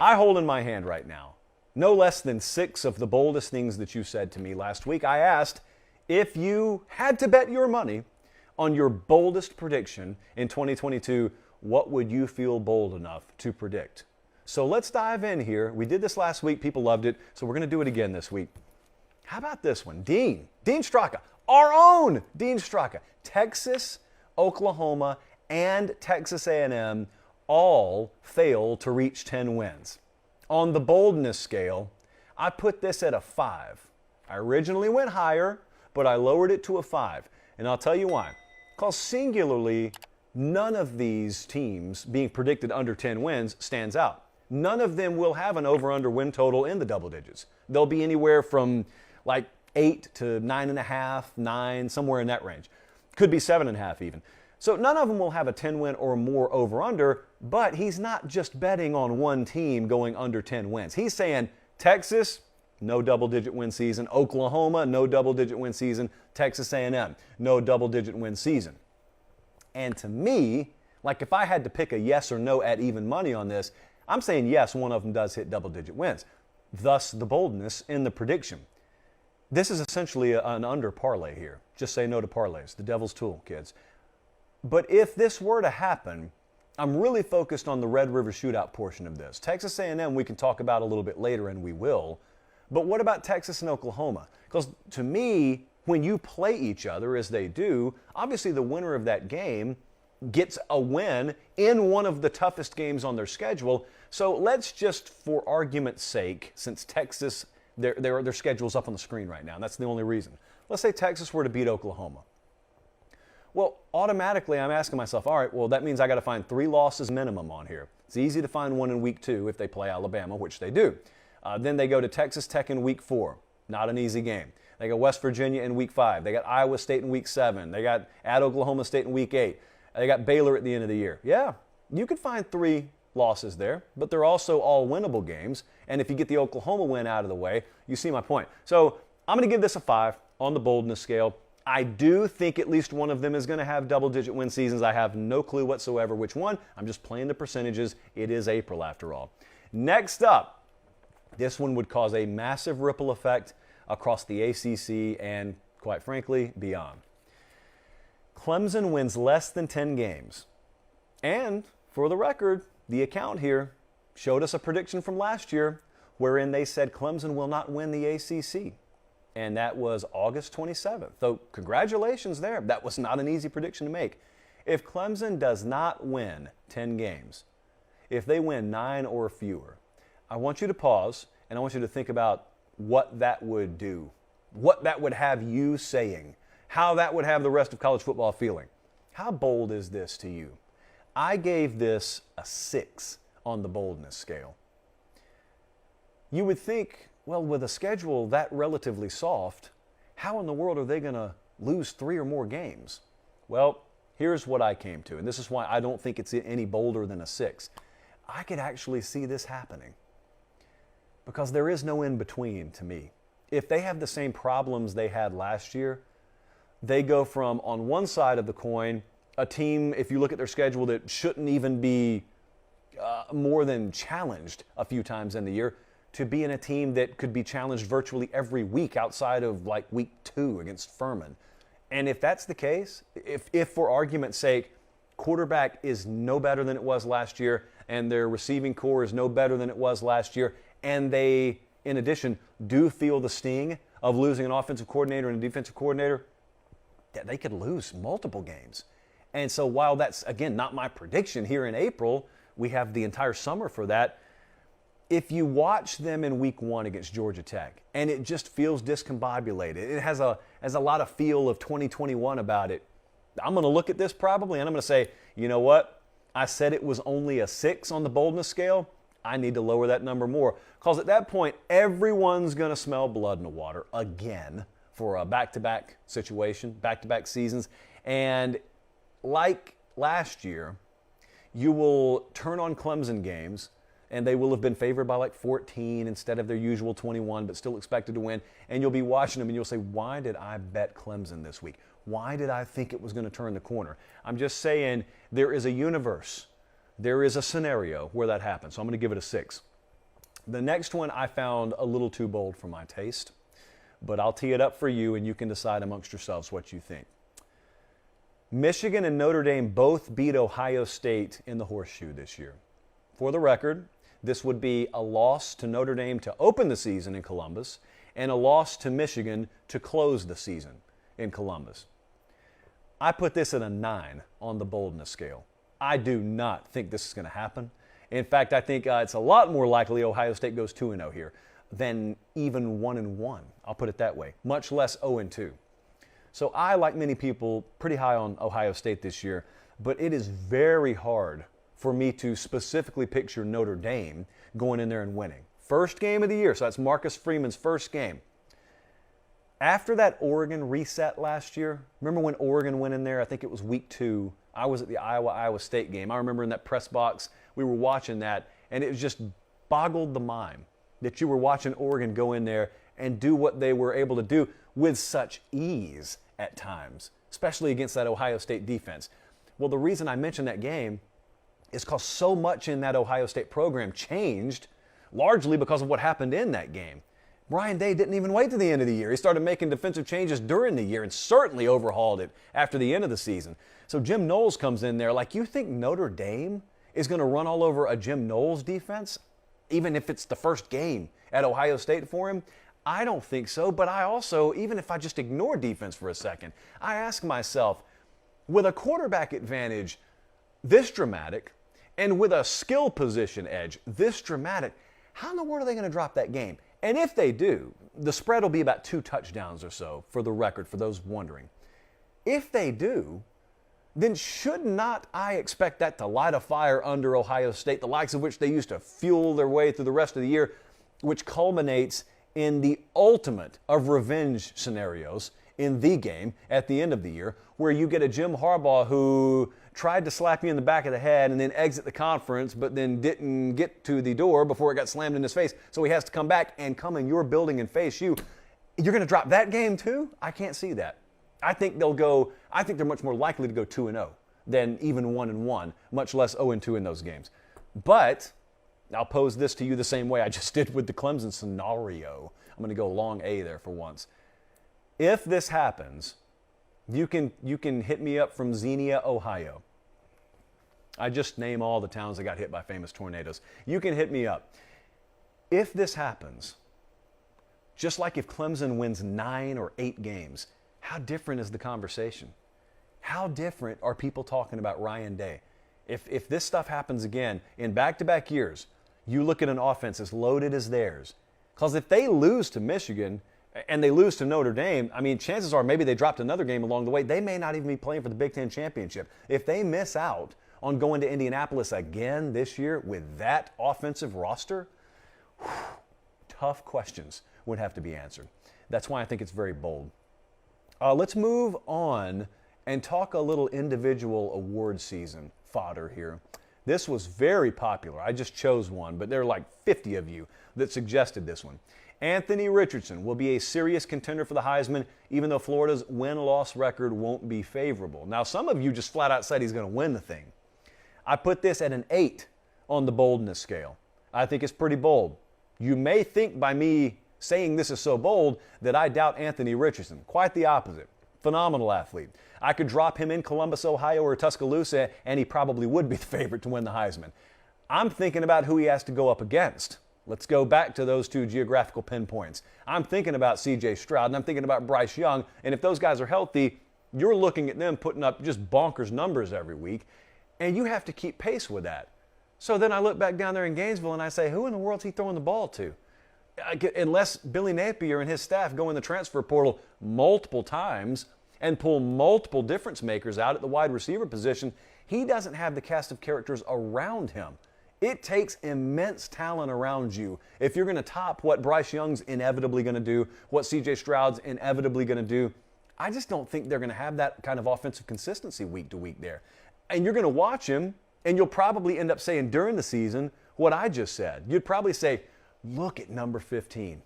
I hold in my hand right now no less than 6 of the boldest things that you said to me last week. I asked if you had to bet your money on your boldest prediction in 2022, what would you feel bold enough to predict? So let's dive in here. We did this last week. People loved it. So we're going to do it again this week. How about this one? Dean Straka, our own Dean Straka. Texas, Oklahoma, and Texas A&M all fail to reach 10 wins. On the boldness scale, I put this at a 5. I originally went higher, but I lowered it to a 5. And I'll tell you why. Because singularly, none of these teams being predicted under 10 wins stands out. None of them will have an over-under win total in the double digits. They'll be anywhere from like 8 to 9.5, 9, somewhere in that range. Could be 7.5 even. So none of them will have a 10-win or more over-under, but he's not just betting on one team going under 10 wins. He's saying Texas, no double-digit win season. Oklahoma, no double-digit win season. Texas A&M, no double-digit win season. And to me, like if I had to pick a yes or no at even money on this, I'm saying yes, one of them does hit double-digit wins. Thus, the boldness in the prediction. This is essentially an under parlay here. Just say no to parlays. The devil's tool, kids. But if this were to happen, I'm really focused on the Red River Shootout portion of this. Texas A&M we can talk about a little bit later, and we will. But what about Texas and Oklahoma? Because to me, when you play each other, as they do, obviously the winner of that game gets a win in one of the toughest games on their schedule. So let's just, for argument's sake, since Texas, their schedule's up on the screen right now, and that's the only reason. Let's say Texas were to beat Oklahoma. Well, automatically I'm asking myself, all right, well, that means I got to find 3 losses minimum on here. It's easy to find one in week 2 if they play Alabama, which they do. Then they go to Texas Tech in week 4. Not an easy game. They got West Virginia in week 5. They got Iowa State in week 7. They got at Oklahoma State in week 8. They got Baylor at the end of the year. Yeah, you could find 3 losses there, but they're also all winnable games. And if you get the Oklahoma win out of the way, you see my point. So I'm going to give this a 5 on the boldness scale. I do think at least one of them is going to have double-digit win seasons. I have no clue whatsoever which one. I'm just playing the percentages. It is April after all. Next up, this one would cause a massive ripple effect across the ACC and, quite frankly, beyond. Clemson wins less than 10 games. And, for the record, the account here showed us a prediction from last year wherein they said Clemson will not win the ACC. And that was August 27th. So congratulations there. That was not an easy prediction to make. If Clemson does not win 10 games, if they win 9 or fewer, I want you to pause and I want you to think about what that would do, what that would have you saying, how that would have the rest of college football feeling. How bold is this to you? I gave this a 6 on the boldness scale. You would think, well, with a schedule that relatively soft, how in the world are they going to lose 3 or more games? Well, here's what I came to, and this is why I don't think it's any bolder than a 6. I could actually see this happening because there is no in-between to me. If they have the same problems they had last year, they go from, on one side of the coin, a team, if you look at their schedule, that shouldn't even be more than challenged a few times in the year, to being a team that could be challenged virtually every week outside of like week 2 against Furman. And if that's the case, if for argument's sake, quarterback is no better than it was last year and their receiving core is no better than it was last year, and they, in addition, do feel the sting of losing an offensive coordinator and a defensive coordinator, that they could lose multiple games. And so while that's, again, not my prediction here in April, we have the entire summer for that. If you watch them in week 1 against Georgia Tech, and it just feels discombobulated, it has a lot of feel of 2021 about it, I'm going to look at this probably, and I'm going to say, you know what? I said it was only a 6 on the boldness scale. I need to lower that number more. Because at that point, everyone's going to smell blood in the water again for a back-to-back situation, back-to-back seasons. And like last year, you will turn on Clemson games, and they will have been favored by like 14 instead of their usual 21, but still expected to win. And you'll be watching them, and you'll say, why did I bet Clemson this week? Why did I think it was going to turn the corner? I'm just saying there is a universe. There is a scenario where that happens. So I'm going to give it a 6. The next one I found a little too bold for my taste, but I'll tee it up for you and you can decide amongst yourselves what you think. Michigan and Notre Dame both beat Ohio State in the horseshoe this year. For the record, this would be a loss to Notre Dame to open the season in Columbus and a loss to Michigan to close the season in Columbus. I put this at a 9 on the boldness scale. I do not think this is going to happen. In fact, I think it's a lot more likely Ohio State goes 2-0 here than even 1-1. I'll put it that way, much less 0-2. So I, like many people, pretty high on Ohio State this year, but it is very hard for me to specifically picture Notre Dame going in there and winning. First game of the year, so that's Marcus Freeman's first game. After that Oregon reset last year, remember when Oregon went in there? I think it was week 2. I was at the Iowa State game. I remember in that press box, we were watching that, and it just boggled the mind that you were watching Oregon go in there and do what they were able to do with such ease at times, especially against that Ohio State defense. Well, the reason I mentioned that game is because so much in that Ohio State program changed, largely because of what happened in that game. Ryan Day didn't even wait to the end of the year. He started making defensive changes during the year and certainly overhauled it after the end of the season. So Jim Knowles comes in there like, you think Notre Dame is going to run all over a Jim Knowles defense, even if it's the first game at Ohio State for him? I don't think so, but I also, even if I just ignore defense for a second, I ask myself, with a quarterback advantage this dramatic and with a skill position edge this dramatic, how in the world are they going to drop that game? And if they do, the spread will be about 2 touchdowns or so, for the record, for those wondering. If they do, then should not I expect that to light a fire under Ohio State, the likes of which they used to fuel their way through the rest of the year, which culminates in the ultimate of revenge scenarios in the game at the end of the year, where you get a Jim Harbaugh who tried to slap you in the back of the head and then exit the conference, but then didn't get to the door before it got slammed in his face. So he has to come back and come in your building and face you. You're going to drop that game too? I can't see that. I think they're much more likely to go 2-0 than even 1-1, much less 0-2 in those games. But I'll pose this to you the same way I just did with the Clemson scenario. I'm going to go long A there for once. If this happens, you can hit me up from Xenia, Ohio. I just name all the towns that got hit by famous tornadoes. You can hit me up. If this happens, just like if Clemson wins 9 or 8 games, how different is the conversation? How different are people talking about Ryan Day? If this stuff happens again in back-to-back years, you look at an offense as loaded as theirs. Because if they lose to Michigan and they lose to Notre Dame, I mean, chances are maybe they dropped another game along the way. They may not even be playing for the Big Ten championship. If they miss out on going to Indianapolis again this year with that offensive roster, tough questions would have to be answered. That's why I think it's very bold. Let's move on and talk a little individual award season fodder here. This was very popular. I just chose one, but there are like 50 of you that suggested this one. Anthony Richardson will be a serious contender for the Heisman, even though Florida's win-loss record won't be favorable. Now, some of you just flat out said he's going to win the thing. I put this at an 8 on the boldness scale. I think it's pretty bold. You may think by me saying this is so bold that I doubt Anthony Richardson. Quite the opposite. Phenomenal athlete. I could drop him in Columbus, Ohio or Tuscaloosa, and he probably would be the favorite to win the Heisman. I'm thinking about who he has to go up against. Let's go back to those 2 geographical pinpoints. I'm thinking about C.J. Stroud, and I'm thinking about Bryce Young, and if those guys are healthy, you're looking at them putting up just bonkers numbers every week, and you have to keep pace with that. So then I look back down there in Gainesville, and I say, who in the world is he throwing the ball to? Unless Billy Napier and his staff go in the transfer portal multiple times and pull multiple difference makers out at the wide receiver position, he doesn't have the cast of characters around him. It takes immense talent around you if you're going to top what Bryce Young's inevitably going to do, what C.J. Stroud's inevitably going to do. I just don't think they're going to have that kind of offensive consistency week to week there. And you're going to watch him, and you'll probably end up saying during the season what I just said. You'd probably say, look at number 15.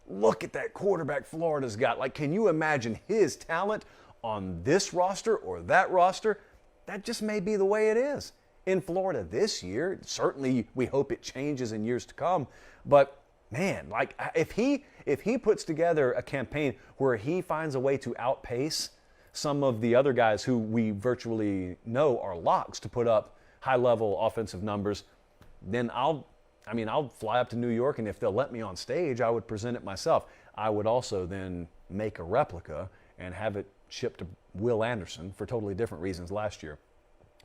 Look at that quarterback Florida's got. Like, can you imagine his talent on this roster or that roster? That just may be the way it is. in Florida this year. Certainly, we hope it changes in years to come. But man, like if he puts together a campaign where he finds a way to outpace some of the other guys who we virtually know are locks to put up high-level offensive numbers, then I'll fly up to New York, and if they'll let me on stage, I would present it myself. I would also then make a replica and have it shipped to Will Anderson for totally different reasons last year.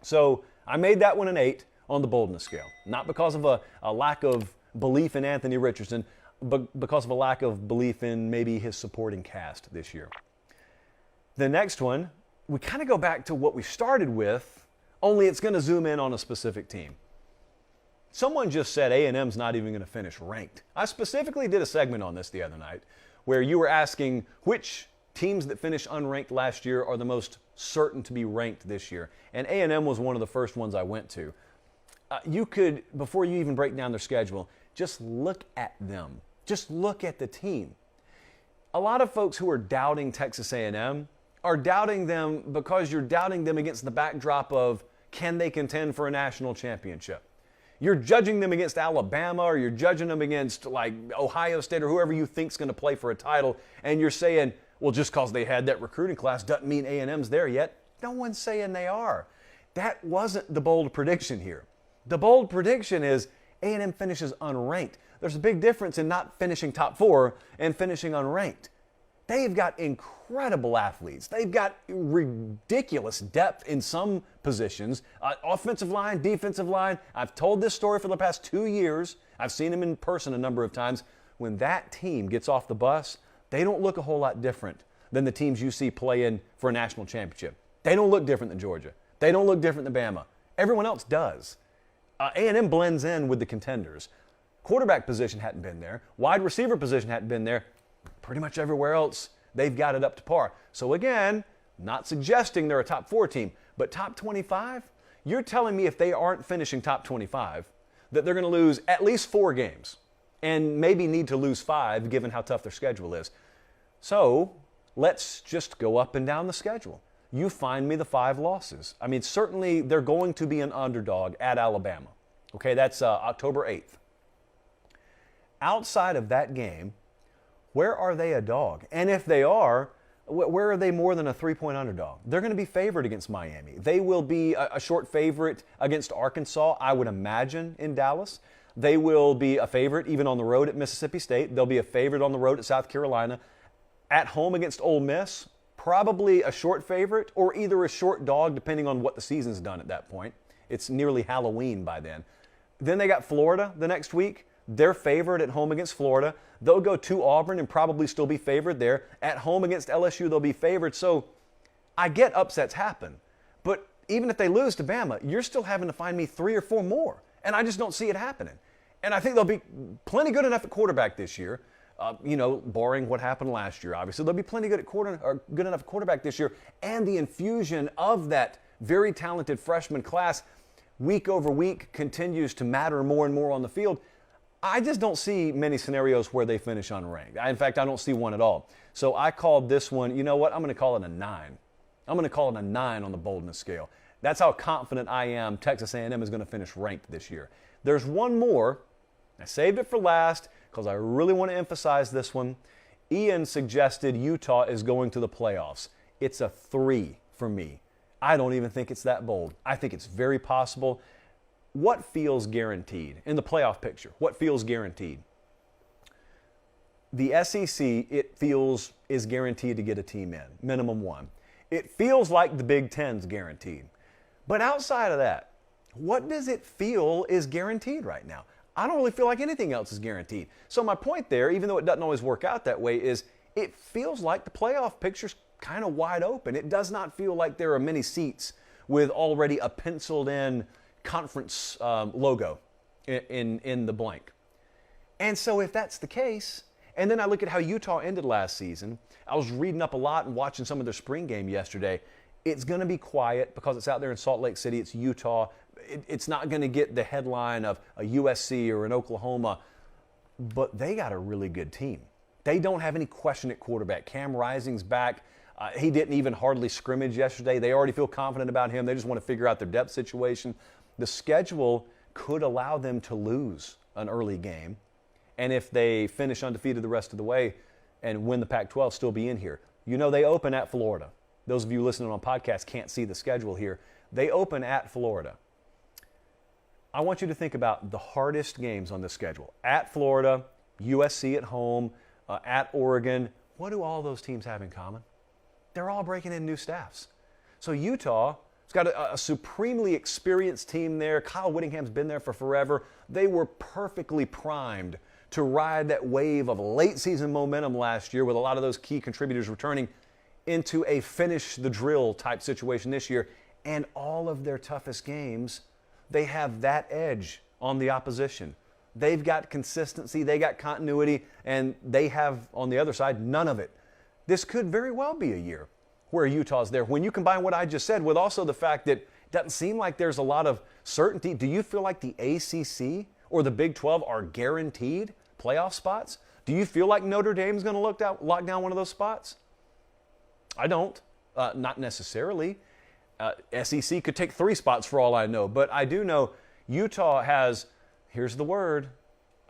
So I made that one an 8 on the boldness scale. Not because of a lack of belief in Anthony Richardson, but because of a lack of belief in maybe his supporting cast this year. The next one, we kind of go back to what we started with, only it's going to zoom in on a specific team. Someone just said A&M's not even going to finish ranked. I specifically did a segment on this the other night where you were asking which teams that finished unranked last year are the most certain to be ranked this year. And A&M was one of the first ones I went to. You could, before you even break down their schedule, just look at them. Just look at the team. A lot of folks who are doubting Texas A&M are doubting them because you're doubting them against the backdrop of can they contend for a national championship? You're judging them against Alabama, or you're judging them against like Ohio State or whoever you think's going to play for a title, and you're saying, well, just because they had that recruiting class doesn't mean A&M's there yet. No one's saying they are. That wasn't the bold prediction here. The bold prediction is A&M finishes unranked. There's a big difference in not finishing top 4 and finishing unranked. They've got incredible athletes. They've got ridiculous depth in some positions. Offensive line, defensive line. I've told this story for the past 2 years. I've seen them in person a number of times. When that team gets off the bus, they don't look a whole lot different than the teams you see playing for a national championship. They don't look different than Georgia. They don't look different than Bama. Everyone else does. A&M blends in with the contenders. Quarterback position hadn't been there. Wide receiver position hadn't been there. Pretty much everywhere else, they've got it up to par. So again, not suggesting they're a top 4 team, but top 25? You're telling me if they aren't finishing top 25, that they're going to lose at least 4 games and maybe need to lose 5 given how tough their schedule is. So let's just go up and down the schedule. You find me the 5 losses. I mean, certainly they're going to be an underdog at Alabama. Okay, that's October 8th. Outside of that game, where are they a dog? And if they are, where are they more than a 3-point underdog? They're going to be favored against Miami. They will be a short favorite against Arkansas, I would imagine, in Dallas. They will be a favorite even on the road at Mississippi State. They'll be a favorite on the road at South Carolina. At home against Ole Miss, probably a short favorite or either a short dog, depending on what the season's done at that point. It's nearly Halloween by then. Then they got Florida the next week. They're favored at home against Florida. They'll go to Auburn and probably still be favored there. At home against LSU, they'll be favored. So I get upsets happen. But even if they lose to Bama, you're still having to find me 3 or 4 more. And I just don't see it happening. And I think they'll be plenty good enough at quarterback this year. Barring what happened last year, obviously. They'll be plenty good good enough at quarterback this year. And the infusion of that very talented freshman class week over week continues to matter more and more on the field. I just don't see many scenarios where they finish unranked. In fact, I don't see one at all. So I called this one, you know what? I'm going to call it a 9. I'm going to call it a 9 on the boldness scale. That's how confident I am Texas A&M is going to finish ranked this year. There's one more. I saved it for last because I really want to emphasize this one. Ian suggested Utah is going to the playoffs. It's a 3 for me. I don't even think it's that bold. I think it's very possible. What feels guaranteed in the playoff picture? What feels guaranteed? The SEC, it feels, is guaranteed to get a team in, minimum 1. It feels like the Big Ten's guaranteed. But outside of that, what does it feel is guaranteed right now? I don't really feel like anything else is guaranteed. So my point there, even though it doesn't always work out that way, is it feels like the playoff picture's kind of wide open. It does not feel like there are many seats with already a penciled in conference logo in the blank. And so if that's the case, and then I look at how Utah ended last season, I was reading up a lot and watching some of their spring game yesterday. It's going to be quiet because it's out there in Salt Lake City. It's Utah. It's not going to get the headline of a USC or an Oklahoma, but they got a really good team. They don't have any question at quarterback. Cam Rising's back. He didn't even hardly scrimmage yesterday. They already feel confident about him. They just want to figure out their depth situation. The schedule could allow them to lose an early game, and if they finish undefeated the rest of the way and win the Pac-12, still be in here. You know they open at Florida. Those of you listening on podcasts can't see the schedule here. They open at Florida. I want you to think about the hardest games on the schedule. At Florida, USC at home, at Oregon. What do all those teams have in common? They're all breaking in new staffs. So Utah has got a supremely experienced team there. Kyle Whittingham's been there for forever. They were perfectly primed to ride that wave of late season momentum last year with a lot of those key contributors returning into a finish the drill type situation this year. And all of their toughest games, they have that edge on the opposition. They've got consistency, they got continuity, and they have, on the other side, none of it. This could very well be a year where Utah's there. When you combine what I just said with also the fact that it doesn't seem like there's a lot of certainty, do you feel like the ACC or the Big 12 are guaranteed playoff spots? Do you feel like Notre Dame's going to lock down one of those spots? I don't. Not necessarily. SEC could take 3 spots for all I know, but I do know Utah has, here's the word,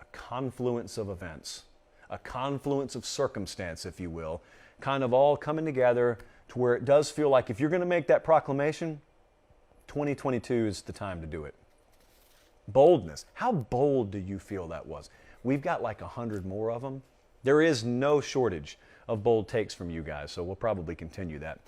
a confluence of events, a confluence of circumstance, if you will, kind of all coming together to where it does feel like if you're going to make that proclamation, 2022 is the time to do it. Boldness. How bold do you feel that was? We've got like 100 more of them. There is no shortage of bold takes from you guys, so we'll probably continue that.